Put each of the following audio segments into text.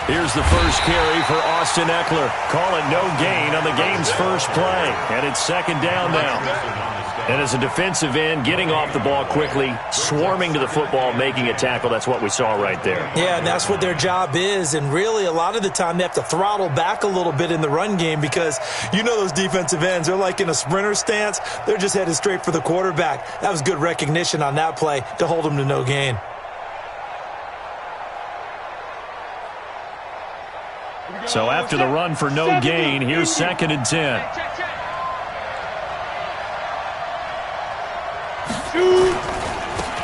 Here's the first carry for Austin Eckler. Call it no gain on the game's first play. And it's second down now. And as a defensive end, getting off the ball quickly, swarming to the football, making a tackle, that's what we saw right there. Yeah, and that's what their job is. And really, a lot of the time, they have to throttle back a little bit in the run game because you know those defensive ends, they're like in a sprinter stance. They're just headed straight for the quarterback. That was good recognition on that play to hold them to no gain. So after the run for no gain, here's second and 10.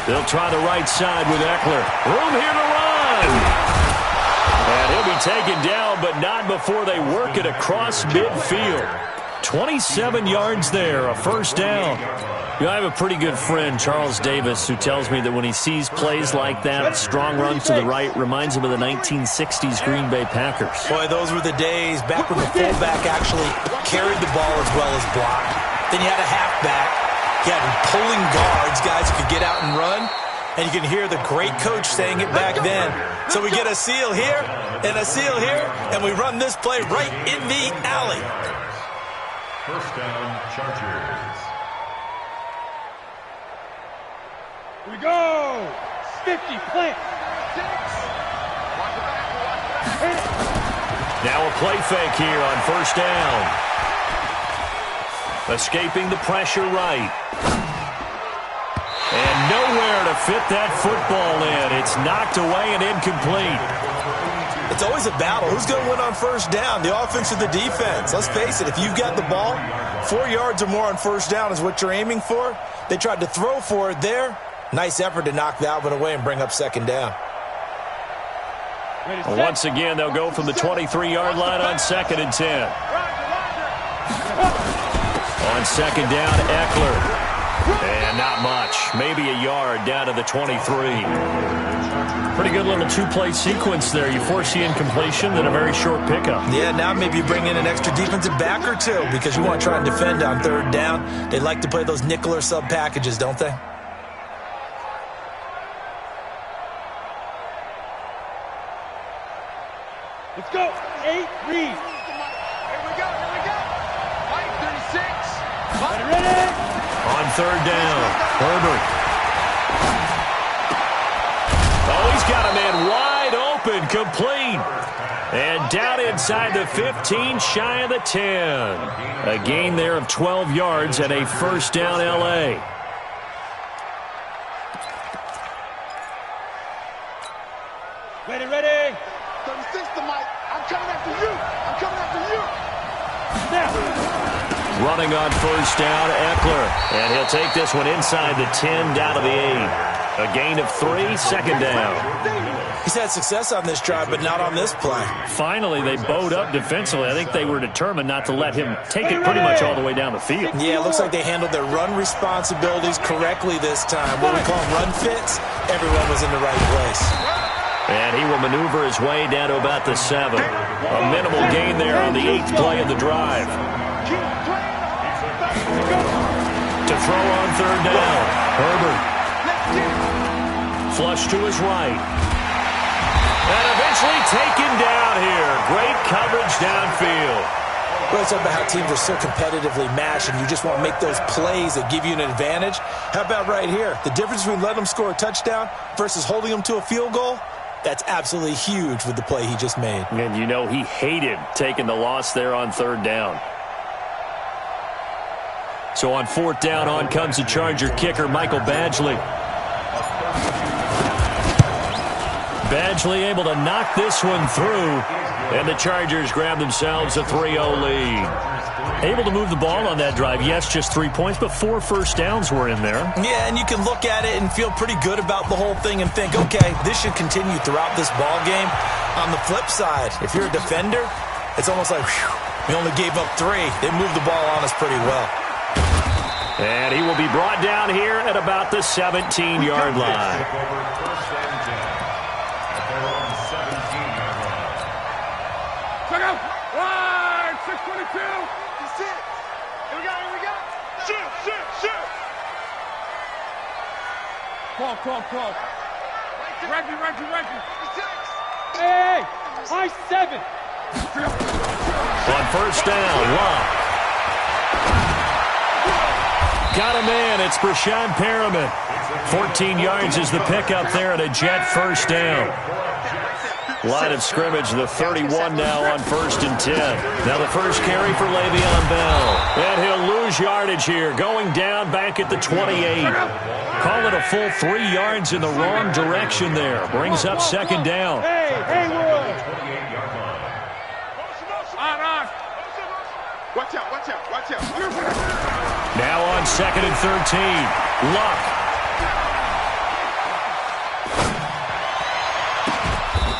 They'll try the right side with Eckler. Room here to run. And he'll be taken down, but not before they work it across midfield. 27 yards there, a first down. You know, I have a pretty good friend, Charles Davis, who tells me that when he sees plays like that, strong runs to the right, reminds him of the 1960s Green Bay Packers. Boy, those were the days back when the fullback actually carried the ball as well as blocked. Then you had a halfback. You had pulling guards, guys who could get out and run. And you can hear the great coach saying it back then. So we get a seal here and a seal here, and we run this play right in the alley. First down, Chargers. Here we go. 50, plant. 6. Now a play fake here on first down. Escaping the pressure right. And nowhere to fit that football in. It's knocked away and incomplete. It's always a battle. Who's going to win on first down, the offense or the defense? Let's face it, if you've got the ball, 4 yards or more on first down is what you're aiming for. They tried to throw for it there. Nice effort to knock that one away and bring up second down. Once again, they'll go from the 23-yard line on second and 10. On second down, Eckler. And not much. Maybe a yard down to the 23. Pretty good little two-play sequence there. You force the incompletion, then a very short pickup. Yeah, now maybe you bring in an extra defensive back or two because you want to try and defend on third down. They like to play those nickel or sub packages, don't they? Let's go. 8, read. Here we go. Mike, 36. Ready? On third down, Herbert. Oh, he's got a man wide open, complete. And down inside the 15, shy of the 10. A gain there of 12 yards and a first down, L.A. Ready. 36 to Mike. I'm coming after you. Now. Running on first down, Eckler. And he'll take this one inside the 10, down to the 8. A gain of 3, second down. He's had success on this drive, but not on this play. Finally, they bowed up defensively. I think they were determined not to let him take it pretty much all the way down the field. Yeah, it looks like they handled their run responsibilities correctly this time. What we call run fits, everyone was in the right place. And he will maneuver his way down to about the 7. A minimal gain there on the 8th play of the drive. To throw on third down, Herbert. Flush to his right. And eventually taken down here. Great coverage downfield. Well, it's about how teams are so competitively matched, and you just want to make those plays that give you an advantage. How about right here? The difference between letting them score a touchdown versus holding them to a field goal, that's absolutely huge with the play he just made. And you know he hated taking the loss there on third down. So on fourth down, on comes the Charger kicker, Michael Badgley. Badgley able to knock this one through, and the Chargers grab themselves a 3-0 lead. Able to move the ball on that drive. Yes, just 3 points, but 4 first downs were in there. Yeah, and you can look at it and feel pretty good about the whole thing and think, okay, this should continue throughout this ball game. On the flip side, if you're a defender, it's almost like, whew, we only gave up 3. They moved the ball on us pretty well. And he will be brought down here at about the 17-yard line. Call. Reggie. Hey, high 7. On first down, Locke. Got a man. It's Brashad Perriman. 14 yards is the pickup there at a Jet first down. Line of scrimmage, the 31 now on 1st and 10. Now the first carry for Le'Veon Bell. And he'll lose yardage here, going down back at the 28. Call it a full 3 yards in the wrong direction there. Brings up second down. Hey, Will. On. Watch out. Now on 2nd and 13. Luck.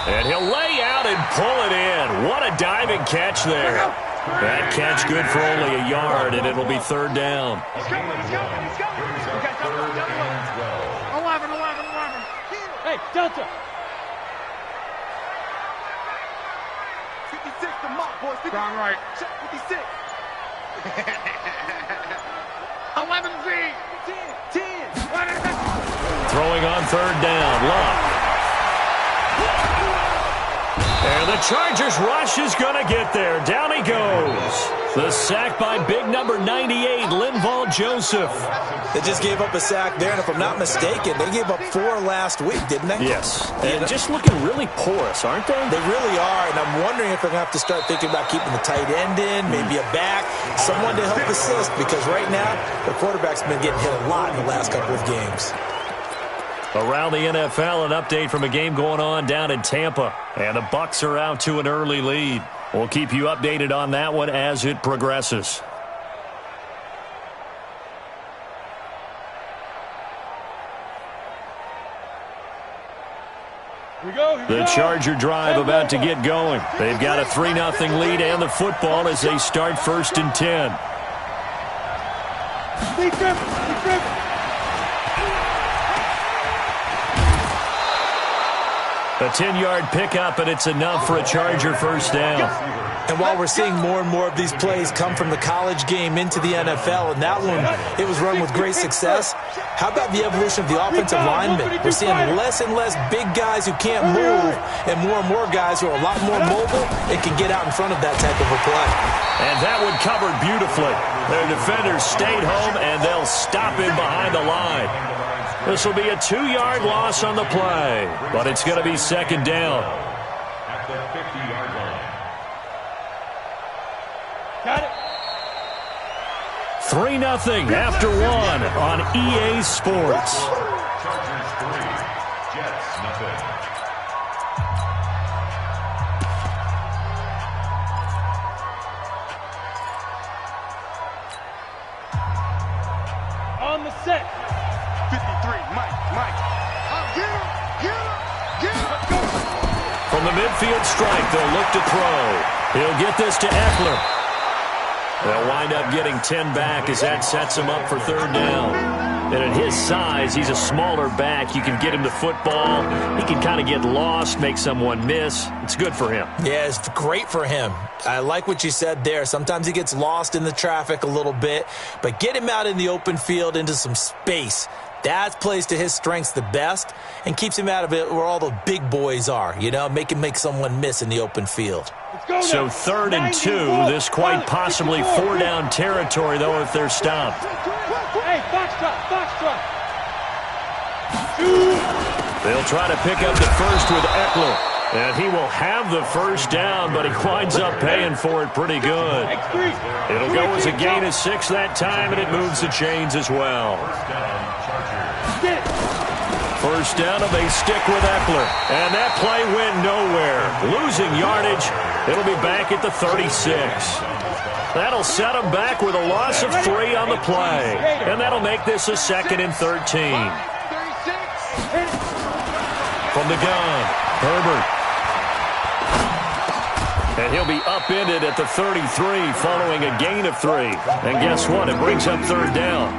And he'll lay out and pull it in. What a diving catch there. That catch good for only a yard, and it'll be 3rd down. Let's go. 11. Hey, Delta. 56 to Mott, boys. Down right. 56. 11 Z. 10. Throwing on 3rd down. Luck. And the Chargers rush is going to get there. Down he goes. The sack by big number 98, Linval Joseph. They just gave up a sack there, and if I'm not mistaken, they gave up 4 last week, didn't they? Yes. And just looking really porous, aren't they? They really are, and I'm wondering if they're going to have to start thinking about keeping the tight end in, maybe a back, someone to help assist, because right now, the quarterback's been getting hit a lot in the last couple of games. Around the NFL, an update from a game going on down in Tampa. And the Bucs are out to an early lead. We'll keep you updated on that one as it progresses. The Charger drive about to get going. They've got a 3-0 lead and the football as they start 1st and 10. A 10-yard pickup, and it's enough for a Charger first down. And while we're seeing more and more of these plays come from the college game into the NFL, and that one, it was run with great success, how about the evolution of the offensive linemen? We're seeing less and less big guys who can't move, and more guys who are a lot more mobile and can get out in front of that type of a play. And that one covered beautifully. Their defenders stayed home, and they'll stop him behind the line. This will be a 2-yard loss on the play, but it's going to be 2nd down. At the 50-yard line. Got it. 3-0 after 1 on EA Sports. Chargers 3, Jets nothing. On the set. 53, Mike. Get him. From the midfield strike, they'll look to throw. He'll get this to Eckler. They'll wind up getting 10 back as that sets him up for 3rd down. And at his size, he's a smaller back. You can get him the football. He can kind of get lost, make someone miss. It's good for him. Yeah, it's great for him. I like what you said there. Sometimes he gets lost in the traffic a little bit, but get him out in the open field into some space. That plays to his strengths the best and keeps him out of it where all the big boys are, make him make someone miss in the open field. So 3rd and 2, this quite possibly 4-down territory, though, if they're stopped. Hey, foxtrot. They'll try to pick up the first with Eckler. And he will have the first down, but he winds up paying for it pretty good. It'll go as a gain of 6 that time, and it moves the chains as well. First down, and they stick with Eckler. And that play went nowhere. Losing yardage. It'll be back at the 36. That'll set them back with a loss of 3 on the play. And that'll make this a 2nd and 13. From the gun, Herbert. And he'll be upended at the 33 following a gain of 3. And guess what? It brings up 3rd down.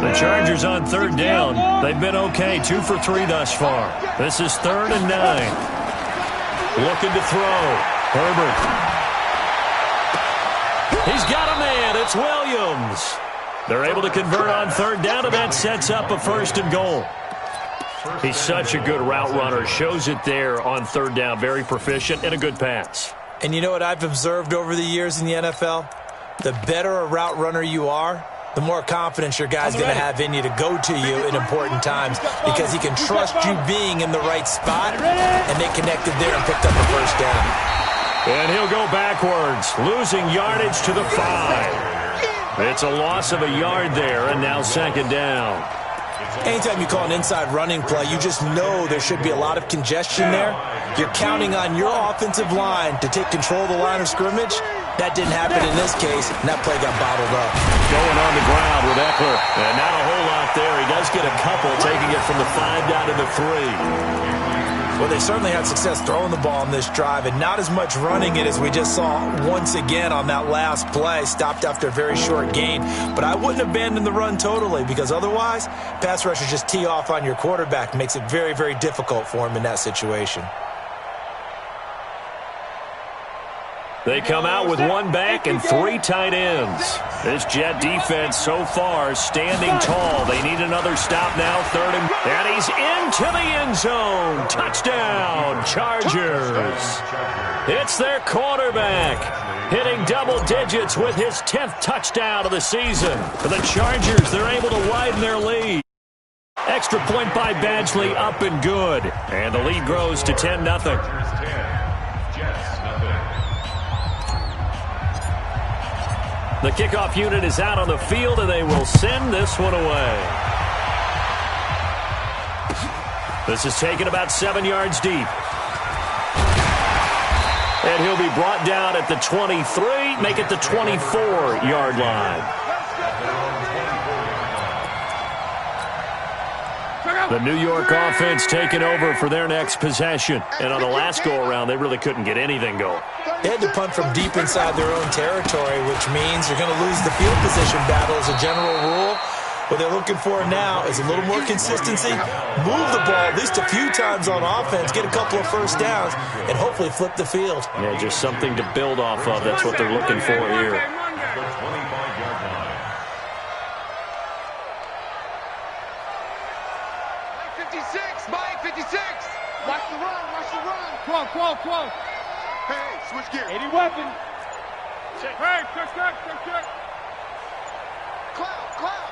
The Chargers on 3rd down. They've been okay, 2 for 3 thus far. This is 3rd and 9. Looking to throw. Herbert. He's got a man. It's Williams. They're able to convert on third down, and that sets up a 1st and goal. He's such a good route runner. Shows it there on third down. Very proficient and a good pass. And you know what I've observed over the years in the NFL? The better a route runner you are, the more confidence your guy's going to have in you to go to you in important times because he can trust you being in the right spot, and they connected there and picked up a 1st down. And he'll go backwards, losing yardage to the 5. It's a loss of a yard there, and now 2nd down. Anytime you call an inside running play, you just know there should be a lot of congestion there. You're counting on your offensive line to take control of the line of scrimmage. That didn't happen in this case, and that play got bottled up. Going on the ground with Eckler. And not a whole lot there. He does get a couple, taking it from the 5 down to the 3. Well, they certainly had success throwing the ball on this drive, and not as much running it as we just saw once again on that last play. Stopped after a very short gain. But I wouldn't abandon the run totally, because otherwise, pass rushers just tee off on your quarterback. Makes it very, very difficult for him in that situation. They come out with 1 back and 3 tight ends. This Jet defense so far standing tall. They need another stop now. 3rd and he's into the end zone. Touchdown, Chargers. It's their quarterback hitting double digits with his 10th touchdown of the season. For the Chargers, they're able to widen their lead. Extra point by Badgley, up and good. And the lead grows to 10-0. The kickoff unit is out on the field, and they will send this one away. This is taken about 7 yards deep. And he'll be brought down at the 23, make it the 24-yard line. The New York offense taking over for their next possession. And on the last go-around, they really couldn't get anything going. They had to punt from deep inside their own territory, which means they're going to lose the field position battle as a general rule. What they're looking for now is a little more consistency, move the ball at least a few times on offense, get a couple of 1st downs, and hopefully flip the field. Yeah, just something to build off of. That's what they're looking for here. Watch the run, watch the run. Quo. Hey, switch gear. 80 weapon. Check. Hey, check. Cloud.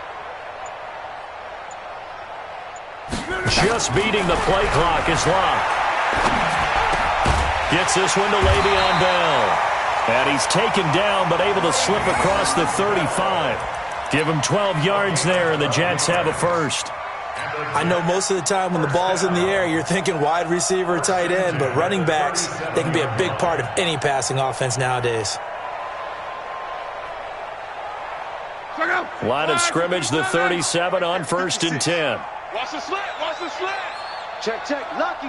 Just beating the play clock is Locke. Gets this one to Le'Veon Bell. And he's taken down, but able to slip across the 35. Give him 12 yards there, and the Jets have a 1st. I know most of the time when the ball's in the air, you're thinking wide receiver, tight end, but running backs, they can be a big part of any passing offense nowadays. Line of scrimmage, the 37 on 1st and 10. Watch the slant. Check. Lucky.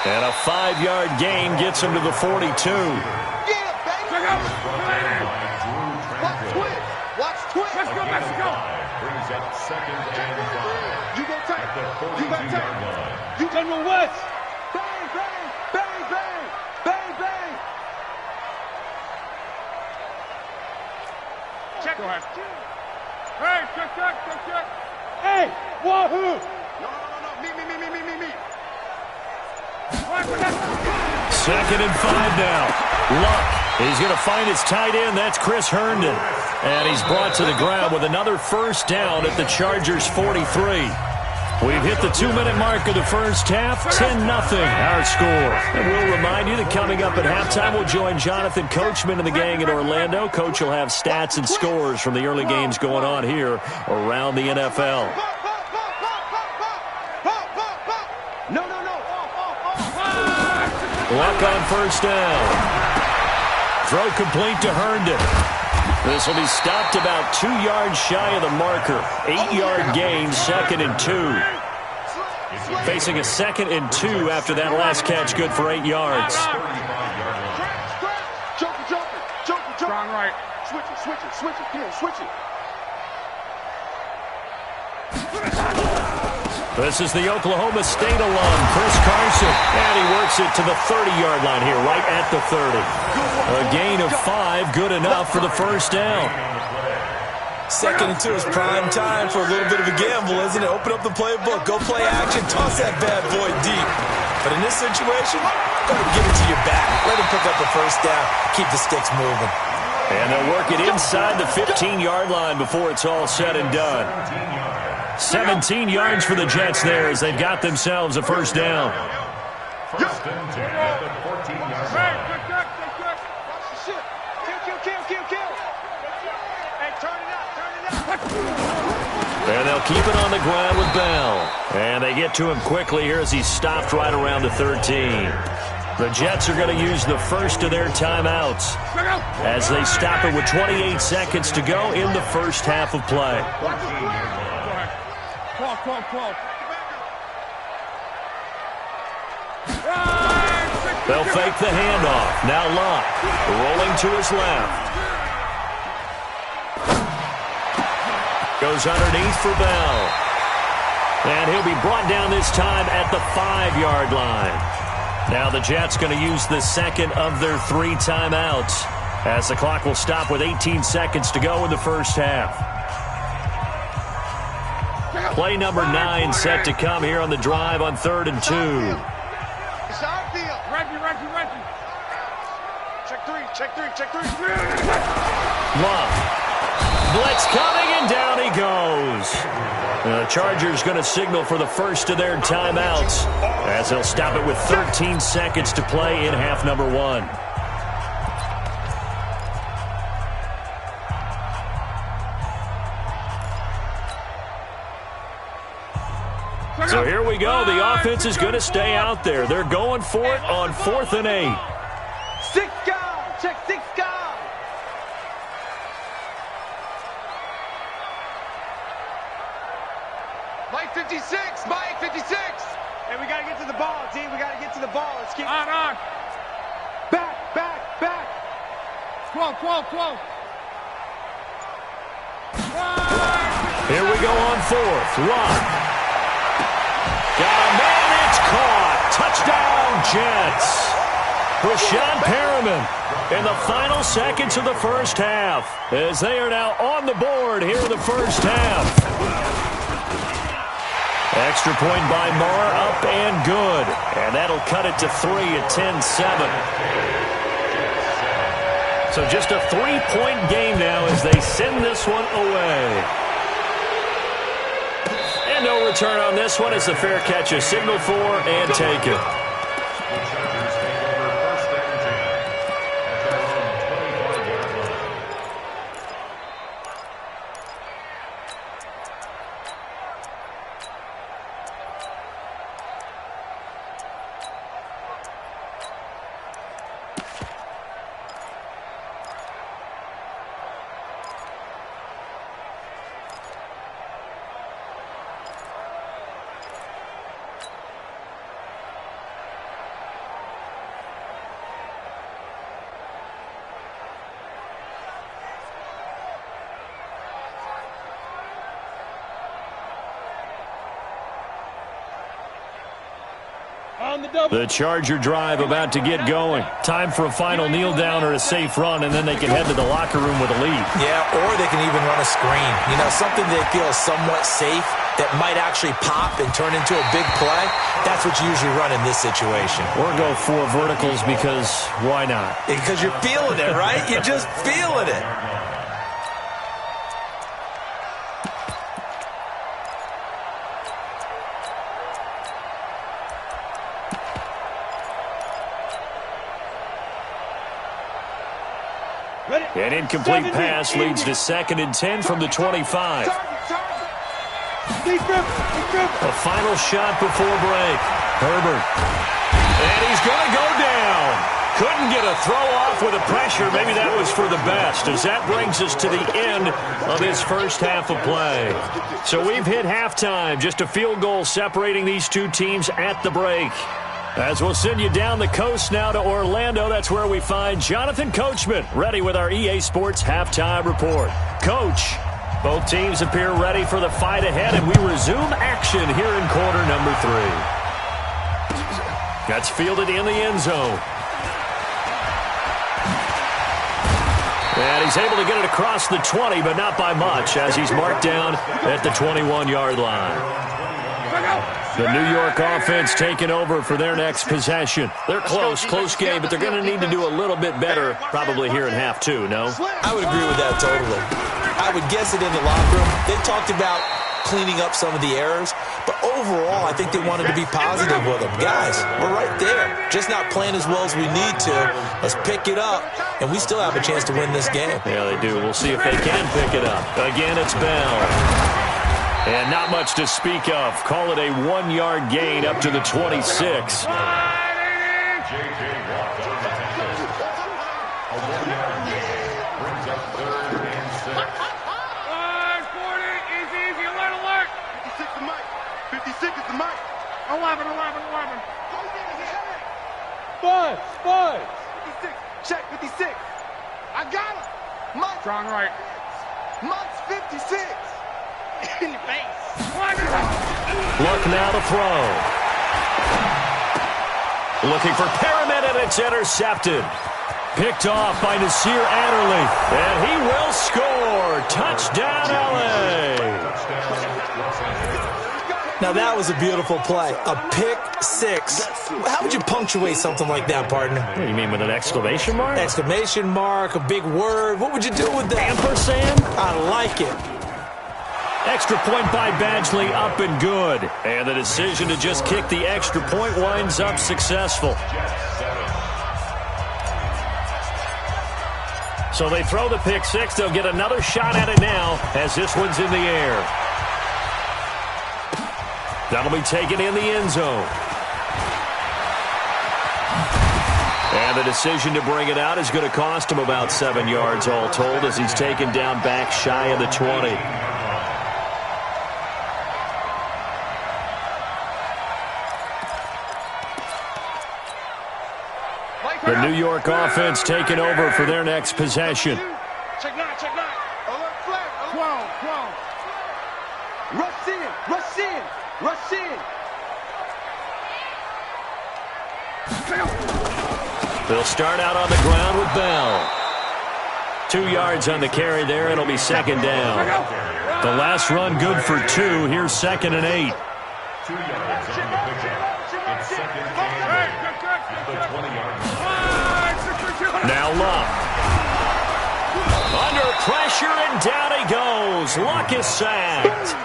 And a 5-yard gain gets him to the 42. Watch twist. Let's go. Brings up 2nd and 5. You go tight. You got tight. You General West. Bang. Check. Go ahead. Hey, check. Hey, wahoo. No. Me. 2nd and 5 now. Luck. He's going to find his tight end. That's Chris Herndon. And he's brought to the ground with another 1st down at the Chargers' 43. We've hit the 2-minute mark of the first half. 10-0 our score. And we'll remind you that coming up at halftime, we'll join Jonathan Coachman and the gang in Orlando. Coach will have stats and scores from the early games going on here around the NFL. No. Luck on 1st down. Throw complete to Herndon. This will be stopped about 2 yards shy of the marker. 8-yard gain, 2nd and 2. Facing a 2nd and 2 after that last catch, good for 8 yards. Joker. Strong right. Switch it. Here, switch it. This is the Oklahoma State alum, Chris Carson. And he works it to the 30-yard line here, right at the 30. A gain of 5, good enough for the first down. Second and 2 is prime time for a little bit of a gamble, isn't it? Open up the playbook, go play action, toss that bad boy deep. But in this situation, go ahead and give it to your back. Let him pick up the first down, keep the sticks moving. And they'll work it inside the 15-yard line before it's all said and done. 17 yards for the Jets there as they've got themselves a first down. First and 10 at the 14-yard line. Kill. Hey, turn it up. And they'll keep it on the ground with Bell. And they get to him quickly here as he's stopped right around the 13. The Jets are going to use the first of their timeouts as they stop it with 28 seconds to go in the first half of play. They'll fake the handoff. Now Locke rolling to his left. Goes underneath for Bell. And he'll be brought down this time at the 5-yard line. Now the Jets going to use the second of their 3 timeouts as the clock will stop with 18 seconds to go in the first half. Play number 9 set to come here on the drive on 3rd and 2. It's our deal. Reggie. Check three. Love. Blitz coming, and down he goes. The Chargers going to signal for the first of their timeouts as they'll stop it with 13 seconds to play in half number 1. So here we go. The offense is going to stay out there. They're going for it on 4th and 8. 6 guys. Check 6 guys. Mike 56. Hey, we got to get to the ball, team. We got to get to the ball. Let's keep on. Back. 12. Here we go on 4th. Locke. Got a man, it's caught. Touchdown, Jets. Rashawn Perriman in the final seconds of the first half as they are now on the board here in the first half. Extra point by Marr, up and good. And that'll cut it to 3 at 10-7. So just a 3-point game now as they send this one away. And no return on this one. It's a fair catch, a signal for, and take it. The Charger drive about to get going. Time for a final kneel down or a safe run, and then they can head to the locker room with a lead. Yeah, or they can even run a screen. You know, something they feel somewhat safe that might actually pop and turn into a big play. That's what you usually run in this situation. Or go 4 verticals because why not? Because you're feeling it, right? You're just feeling it. An incomplete pass leads to 2nd and 10 from the 25. A final shot before break. Herbert. And he's going to go down. Couldn't get a throw off with the pressure. Maybe that was for the best, as that brings us to the end of this first half of play. So we've hit halftime. Just a field goal separating these two teams at the break. As we'll send you down the coast now to Orlando, that's where we find Jonathan Coachman, ready with our EA Sports Halftime Report. Coach, both teams appear ready for the fight ahead, and we resume action here in quarter That's fielded in the end zone. And he's able to get it across the 20, but not by much, as he's marked down at the 21-yard line. The New York offense taking over for their next possession. They're close game, but they're going to need to do a little bit better probably here in half two, no? I would agree with that totally. I would guess it in the locker room. They talked about cleaning up some of the errors, but overall, I think they wanted to be positive with them. Guys, we're right there. Just not playing as well as we need to. Let's pick it up, and we still have a chance to win this game. Yeah, they do. We'll see if they can pick it up. Again, it's Bell. And not much to speak of. Call it a 1-yard gain up to the 26. Buzz. 56. Check 56. I got him. Mike. Strong right. Mike's 56. In your face. Look now to throw. Looking for Perriman, and it's intercepted. Picked off by Nasir Adderley. And he will score. Touchdown, L.A. Now, that was a beautiful play. A pick six. How would you punctuate something like that, partner? What do you mean, with an exclamation mark? Exclamation mark, a big word. What would you do with that? Ampersand? I like it. Extra point by Badgley, up and good. And the decision to just kick the extra point winds up successful. So they throw the pick six. They'll get another shot at it now as this one's in the air. That'll be taken in the end zone. And the decision to bring it out is going to cost him about 7 yards all told as he's taken down back shy of the 20. The New York offense taking over for their next possession. Check nine. Alert flag. 12. Rush in. They'll start out on the ground with Bell. 2 yards on the carry there. It'll be second down. The last run good for 2. Here's 2nd and 8. 2 yards on the pickup. It's second and 8. The 20-yard line. Now Luck. Under pressure, and down he goes. Luck is sacked.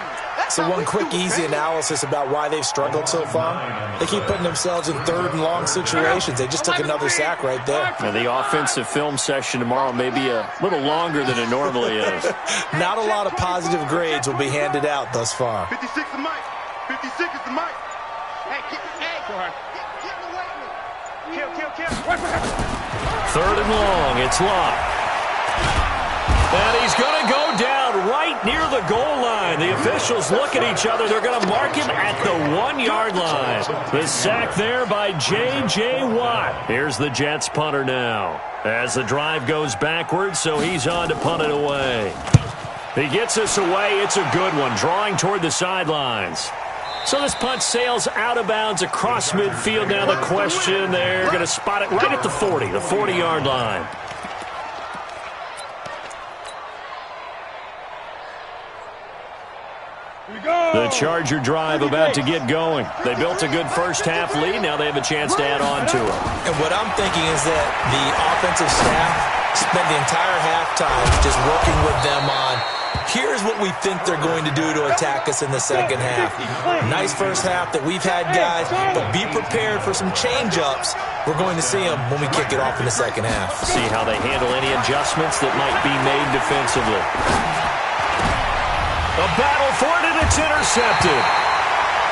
So one quick, easy analysis about why they've struggled so far. They keep putting themselves in 3rd and long situations. They just took another sack right there. And the offensive film session tomorrow may be a little longer than it normally is. Not a lot of positive grades will be handed out thus far. 56 is Mike. 56 is the Mike. Hey. Go ahead. Get away. Kill. 3rd and long. It's Luck. And he's going to go down right near the goal line. The officials look at each other. They're going to mark him at the 1-yard line. The sack there by J.J. Watt. Here's the Jets punter now. As the drive goes backwards, so he's on to punt it away. He gets us away. It's a good one, drawing toward the sidelines. So this punt sails out of bounds across midfield. Now the question, they're going to spot it right at the 40, the 40-yard line. The Charger drive about to get going. They built a good first-half lead. Now they have a chance to add on to it. And what I'm thinking is that the offensive staff spent the entire halftime just working with them on, here's what we think they're going to do to attack us in the second half. Nice first half that we've had, guys, but be prepared for some change-ups. We're going to see them when we kick it off in the second half. See how they handle any adjustments that might be made defensively. A battle for it, and it's intercepted.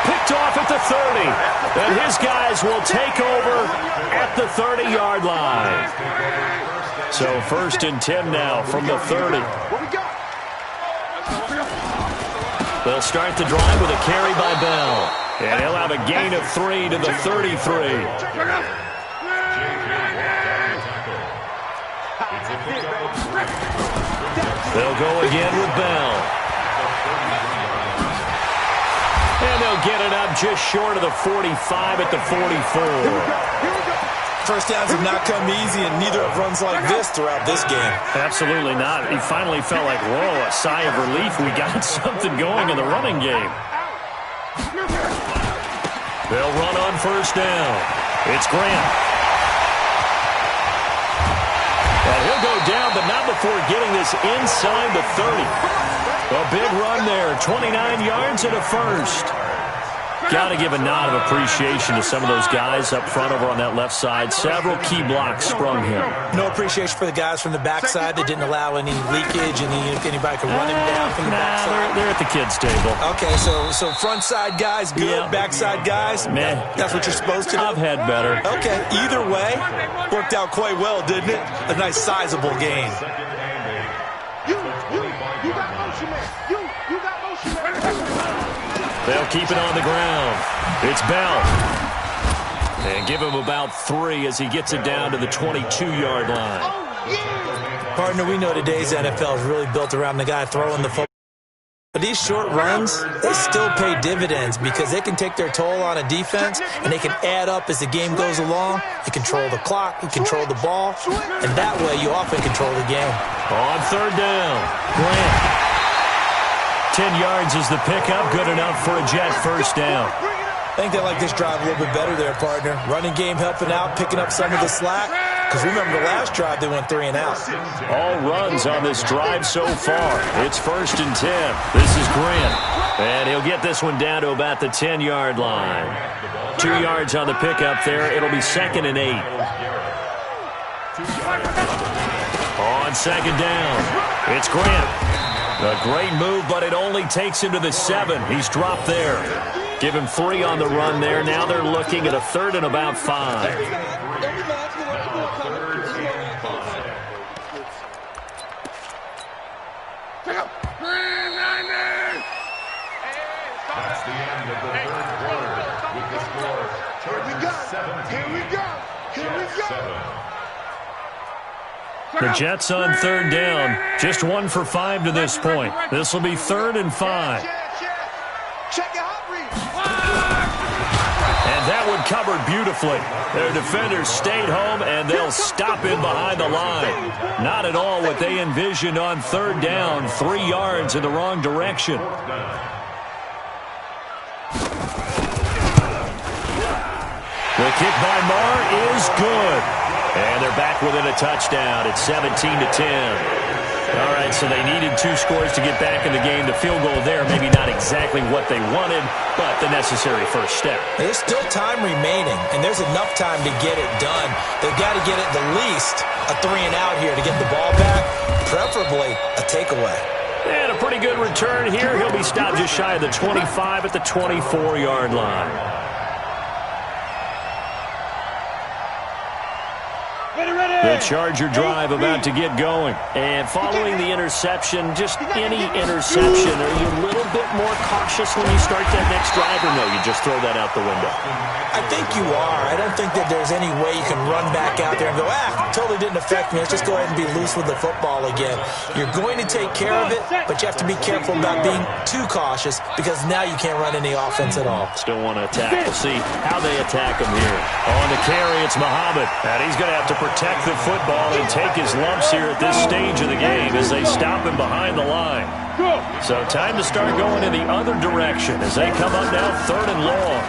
Picked off at the 30. And his guys will take over at the 30-yard line. So 1st and 10 now from the 30. They'll start the drive with a carry by Bell. And he'll have a gain of 3 to the 33. They'll go again with Bell. And they'll get it up just short of the 45 at the 44. First downs have not come easy, and neither have runs like this throughout this game. Absolutely not. He finally felt like, whoa, a sigh of relief. We got something going in the running game. They'll run on first down. It's Grant. And he'll go down, but not before getting this inside the 30. A big run there, 29 yards and a first. Got to give a nod of appreciation to some of those guys up front over on that left side. Several key blocks sprung him. No appreciation for the guys from the backside that didn't allow any leakage and anybody could run him down from the backside. They're at the kids' table. Okay, so front side guys good, yeah. Backside guys, man, that's what you're supposed to do. I've had better. Okay, either way, worked out quite well, didn't it? A nice sizable gain. You got motion, man. You got motion, man. They'll keep it on the ground. It's Bell. And give him about 3 as he gets it down to the 22-yard line. Oh, yeah. Partner, we know today's NFL is really built around the guy throwing the football. But these short runs, they still pay dividends because they can take their toll on a defense and they can add up as the game goes along. You control the clock, you control the ball, and that way you often control the game. On third down, Grant. 10 yards is the pickup, good enough for a Jet first down. I think they like this drive a little bit better there, partner. Running game helping out, picking up some of the slack. Because remember the last drive, they went 3 and out. All runs on this drive so far. It's 1st and 10. This is Grant. And he'll get this one down to about the 10-yard line. 2 yards on the pickup there. It'll be 2nd and 8. On 2nd down, it's Grant. A great move, but it only takes him to the 7. He's dropped there. Give him 3 on the run there. Now they're looking at a 3rd and about 5. That's the end of the third quarter with the score Chargers 17. Here we go. The Jets on 3rd down. Just 1 for 5 to this point. This will be 3rd and 5. And that one covered beautifully. Their defenders stayed home, and they'll stop in behind the line. Not at all what they envisioned on 3rd down. 3 yards in the wrong direction. The kick by Marr is good. And they're back within a touchdown. It's 17-10. All right, so they needed 2 scores to get back in the game. The field goal there, maybe not exactly what they wanted, but the necessary first step. There's still time remaining, and there's enough time to get it done. They've got to get at the least a 3 and out here to get the ball back, preferably a takeaway. And a pretty good return here. He'll be stopped just shy of the 25 at the 24-yard line. The Charger drive about to get going. And following the interception, just any interception, are you a little bit more cautious when you start that next drive, or no, you just throw that out the window? I think you are. I don't think that there's any way you can run back out there and go, totally didn't affect me. Let's just go ahead and be loose with the football again. You're going to take care of it, but you have to be careful about being too cautious because now you can't run any offense at all. Still want to attack. We'll see how they attack him here. On the carry, it's Muhammad. And he's going to have to protect the football and take his lumps here at this stage of the game as they stop him behind the line. So time to start going in the other direction as they come up now 3rd and long.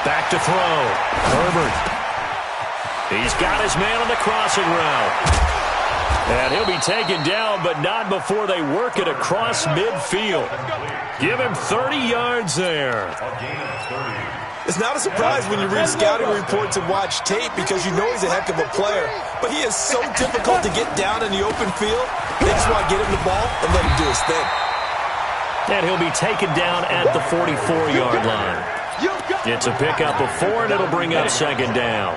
Back to throw. Herbert. He's got his man on the crossing route. And he'll be taken down, but not before they work it across midfield. Give him 30 yards there. It's not a surprise when you read scouting reports and watch tape because you know he's a heck of a player. But he is so difficult to get down in the open field. They just want to get him the ball and let him do his thing. And he'll be taken down at the 44-yard line. It's a pickup of 4, and it'll bring up 2nd down.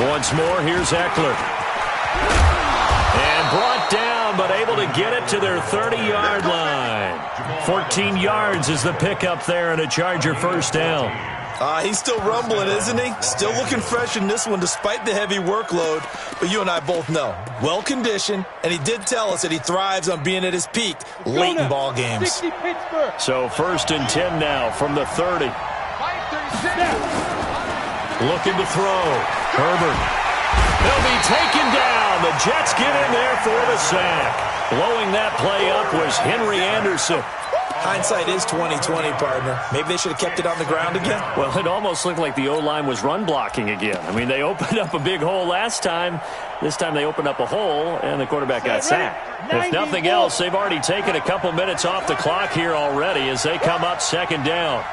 Once more, here's Eckler. And brought down, but able to get it to their 30-yard line. 14 yards is the pickup there and a Charger first down. He's still rumbling, isn't he? Still looking fresh in this one despite the heavy workload. But you and I both know, well-conditioned, and he did tell us that he thrives on being at his peak late in ball games. So 1st and 10 now from the 30. Looking to throw. Herbert. He'll be taken down. The Jets get in there for the sack. Blowing that play up was Henry Anderson. Hindsight is 20/20, partner. Maybe they should have kept it on the ground again. Well, it almost looked like the O-line was run blocking again. I mean, they opened up a big hole last time. This time they opened up a hole, and the quarterback got sacked. If nothing else, they've already taken a couple minutes off the clock here already as they come up 2nd down.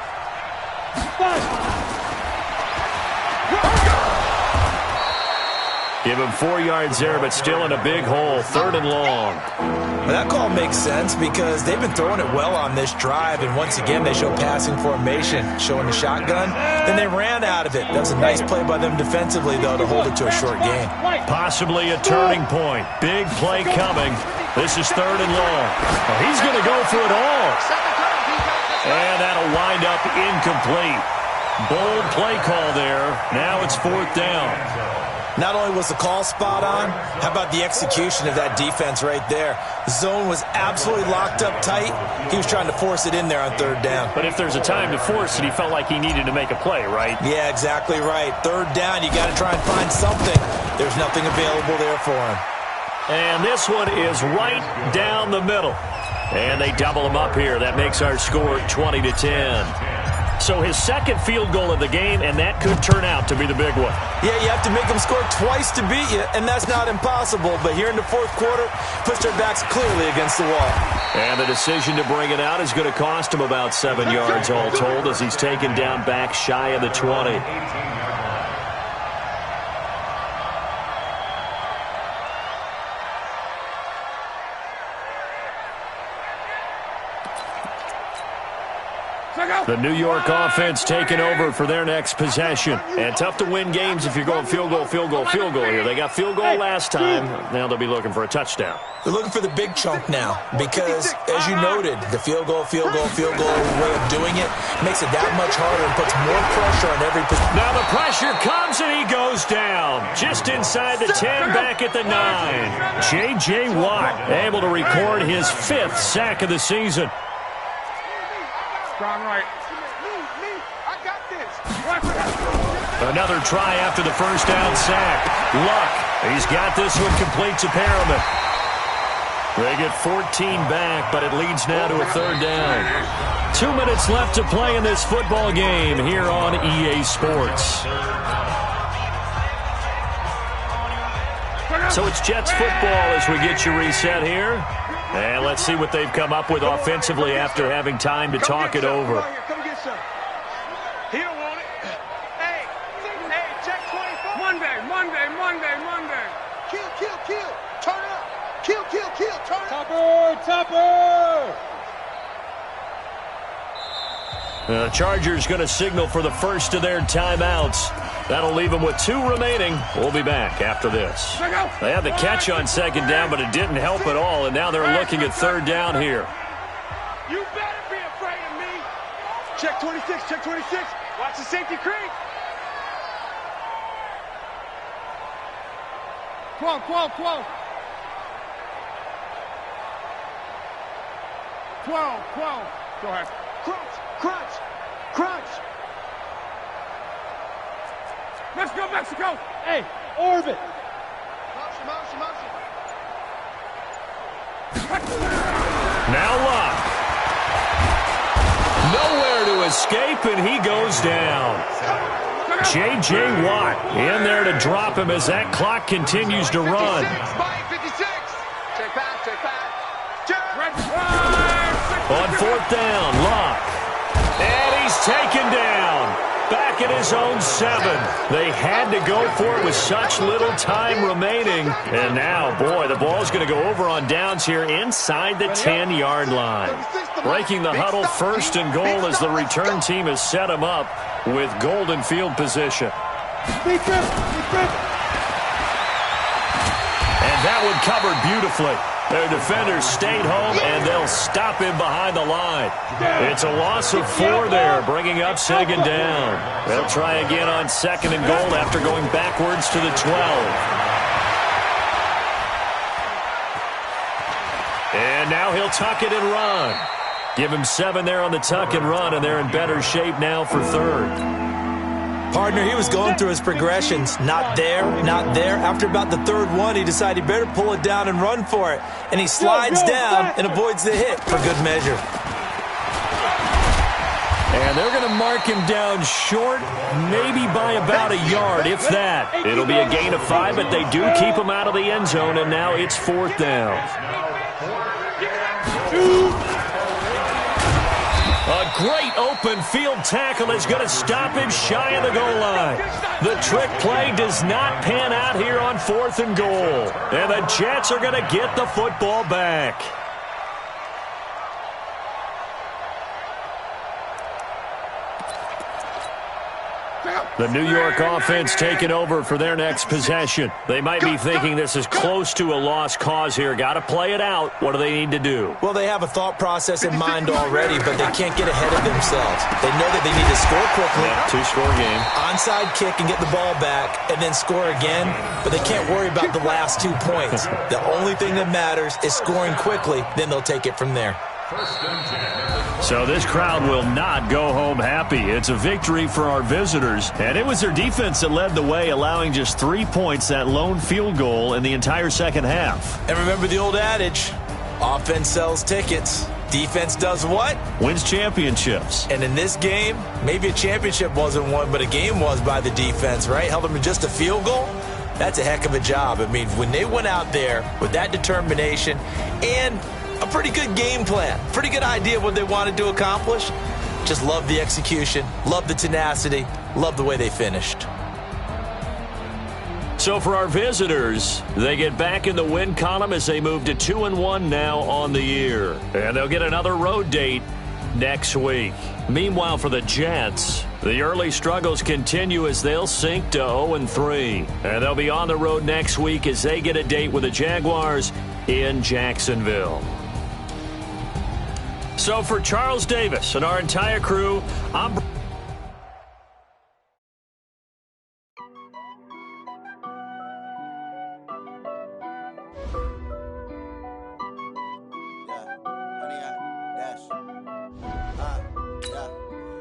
Give him 4 yards there, but still in a big hole. 3rd and long. Well, that call makes sense because they've been throwing it well on this drive, and once again they show passing formation, showing the shotgun. Then they ran out of it. That was a nice play by them defensively, though, to hold it to a short gain. Possibly a turning point. Big play coming. This is 3rd and long. Well, he's going to go for it all. And that'll wind up incomplete. Bold play call there. Now it's 4th down. Not only was the call spot on, how about the execution of that defense right there? The zone was absolutely locked up tight. He was trying to force it in there on 3rd down. But if there's a time to force it, he felt like he needed to make a play, right? Yeah, exactly right. 3rd down, you got to try and find something. There's nothing available there for him. And this one is right down the middle. And they double him up here. That makes our score 20-10. So his 2nd field goal of the game, and that could turn out to be the big one. Yeah, you have to make them score twice to beat you, and that's not impossible. But here in the 4th quarter, puts their backs clearly against the wall. And the decision to bring it out is going to cost him about 7 yards all told as he's taken down back shy of the 20. The New York offense taking over for their next possession. And tough to win games if you're going field goal here. They got field goal last time. Now they'll be looking for a touchdown. They're looking for the big chunk now because, as you noted, the field goal way of doing it makes it that much harder and puts more pressure on every position. Now the pressure comes and he goes down. Just inside the 10, back at the 9. J.J. Watt able to record his 5th sack of the season. Strong right. Me. I got this. Another try after the 1st down sack. Luck. He's got this one complete to Perriman. They get 14 back, but it leads now to a 3rd down. 2 minutes left to play in this football game here on EA Sports. So it's Jets football as we get you reset here. And let's see what they've come up with offensively after having time to talk it over. Come get some. He don't want it. Hey, check 24. Monday. Kill. Turn up. Kill. Turn up. Topper. The Chargers going to signal for the first of their timeouts. That'll leave them with 2 remaining. We'll be back after this. They had the catch on 2nd down, but it didn't help at all, and now they're looking at 3rd down here. You better be afraid of me. Check 26. Watch the safety creep. 12. Go ahead. Crunch. Let's go, Mexico. Hey, orbit. Motion. Now Luck. Nowhere to escape, and he goes down. J.J. Watt in there to drop him as that clock continues to run. 56. Check back. On 4th down, Luck. And he's taken down. Back at his own 7. They had to go for it with such little time remaining. And now, boy, the ball's going to go over on downs here inside the 10-yard line. Breaking the huddle, 1st and goal as the return team has set him up with golden field position. And that one covered beautifully. Their defenders stayed home, and they'll stop him behind the line. It's a loss of 4 there, bringing up 2nd down. They'll try again on 2nd and goal after going backwards to the 12. And now he'll tuck it and run. Give him 7 there on the tuck and run, and they're in better shape now for 3rd. Partner, he was going through his progressions. Not there, not there. After about the 3rd one, he decided he better pull it down and run for it. And he slides down and avoids the hit for good measure. And they're going to mark him down short, maybe by about a yard, if that. It'll be a gain of 5, but they do keep him out of the end zone, and now it's 4th down. A great open field tackle is going to stop him shy of the goal line. The trick play does not pan out here on 4th and goal. And the Jets are going to get the football back. The New York offense taking over for their next possession. They might be thinking this is close to a lost cause here. Got to play it out. What do they need to do? Well, they have a thought process in mind already, but they can't get ahead of themselves. They know that they need to score quickly. Yeah, 2-score game. Onside kick and get the ball back and then score again, but they can't worry about the last 2 points. The only thing that matters is scoring quickly, then they'll take it from there. So this crowd will not go home happy. It's a victory for our visitors, and it was their defense that led the way, allowing just 3 points, that lone field goal in the entire second half. And remember the old adage, offense sells tickets. Defense does what? Wins championships. And in this game, maybe a championship wasn't won, but a game was by the defense, right? Held them to just a field goal. That's a heck of a job. I mean, when they went out there with that determination and a pretty good game plan, pretty good idea of what they wanted to accomplish. Just love the execution, love the tenacity, love the way they finished. So for our visitors, they get back in the win column as they move to 2-1 now on the year. And they'll get another road date next week. Meanwhile, for the Jets, the early struggles continue as they'll sink to 0-3. And they'll be on the road next week as they get a date with the Jaguars in Jacksonville. So for Charles Davis and our entire crew, I'm...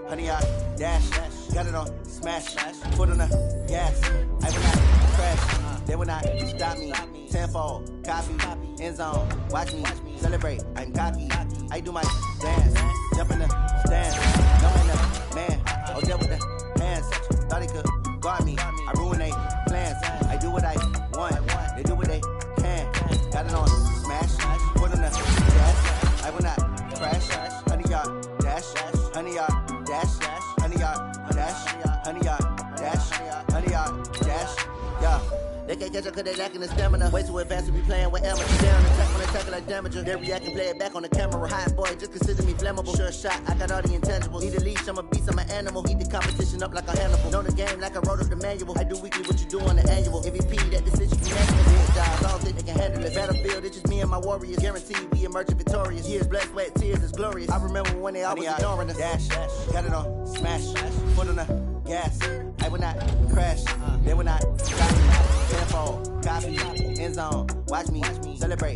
Honey, I dash, got it on, smash, foot on the gas. I will not crash, they will not stop me. Tenfold, copy, end zone, watch me celebrate. I'm cocky, I do my dance, jump in the stands, knowing the man, oh there with the hands. Thought he could guard me, I ruin they plans. I do what I want, they do what they can. Got it on, smash, foot on the gas. I will not crash, honey, y'all dash, honey, y'all dash, honey, y'all dash, honey, y'all dash, honey, y'all dash, yeah. They can't catch up cause they lacking the stamina. Way too advanced to be playing with amateurs. They on attack when they tackle like damager. They react and play it back on the camera. Hot boy, just consider me flammable. Sure shot, I got all the intangibles. Need a leash, I'm a beast, I'm an animal. Eat the competition up like a Hannibal. Know the game like I wrote up the manual. I do weekly what you do on the annual. MVP, that decision you make. Big jobs, I don't think they can handle it. Battlefield, it's just me and my warriors. Guaranteed we emerge victorious. Years, blood, sweat, tears, it's glorious. I remember when they always ignoring us. Dash, got it on, smash, foot on the gas. I will not crash, they will not stop me. Tenfold, copy, end zone, watch me celebrate.